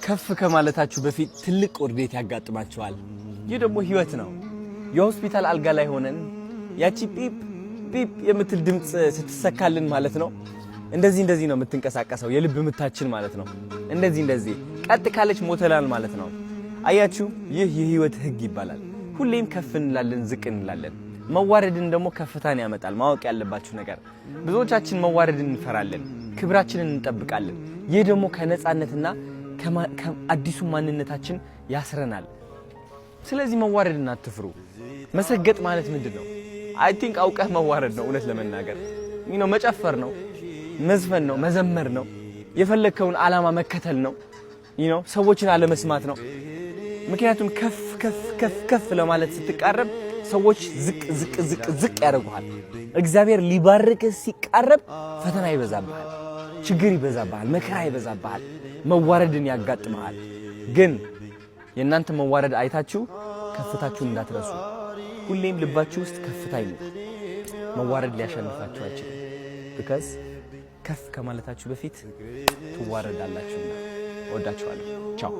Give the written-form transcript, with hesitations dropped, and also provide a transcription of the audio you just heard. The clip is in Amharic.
ከፍ ከማለታችሁ በፊት ትልቅ ውርደት ያጋጥማችኋል። ይህ ደግሞ ህይወት ነው። የሆስፒታል አልጋ ላይ ሆነን ያቺ ፒፕ ፒፕ የምትል ድምጽ ስትሰካልን ማለት ነው እንደዚህ ነው የምትንቀሳቀሰው የልብ ምታችን ማለት ነው። እንደዚህ ቀጥ ካለች ሞተላል ማለት ነው። አያችሁ ይህ የህይወት ህግ ይባላል። ሁሌም ከፍ እንላለን ዝቅ እንላለን። መዋረድን ደግሞ ከፍታን ያመጣል። ማወቅ ያለባችሁ ነገር ብዙዎቻችን መዋረድን እንፈራለን፣ ክብራችንን እንጠብቃለን። ይህ ደግሞ ከነጻነትና ከአዲሱ ማንነታችን ያስረናል። ስለዚህ መዋረድን አትፍሩ። መሰገጥ ማለት ምንድነው? አይ ቲንክ አውቀህ መዋረድ ነው። እውነት ለመናገር መጨፈር ነው፣ መዝፈን ነው፣ መዘመር ነው፣ የፈለከውን ዓላማ መከተል ነው። ሰዎችን አለመስማት ነው። ምክንያቱም ከፍ ለማለት ስትቃረብ ሰዎች ዝቅ ያደርጉሃል። እግዚአብሔር ሊባርክህ ሲቃረብ ፈተና ይበዛብሃል፣ ችግር ይበዛብሃል፣ መከራ ይበዛብሃል፣ መዋረድን ያጋጥመሃል። ግን የእናንተ መዋረድ አይታችሁ ከፍታችሁን እንዳትረሱ። ሁሌም ልባችሁ ውስጥ ከፍታ ይኑር። መዋረድ ሊያሸንፋችሁ አይችልም። because ከፍ ከማለታችሁ በፊት ትዋረዳላችሁና። ወዳችኋለሁ። ቻው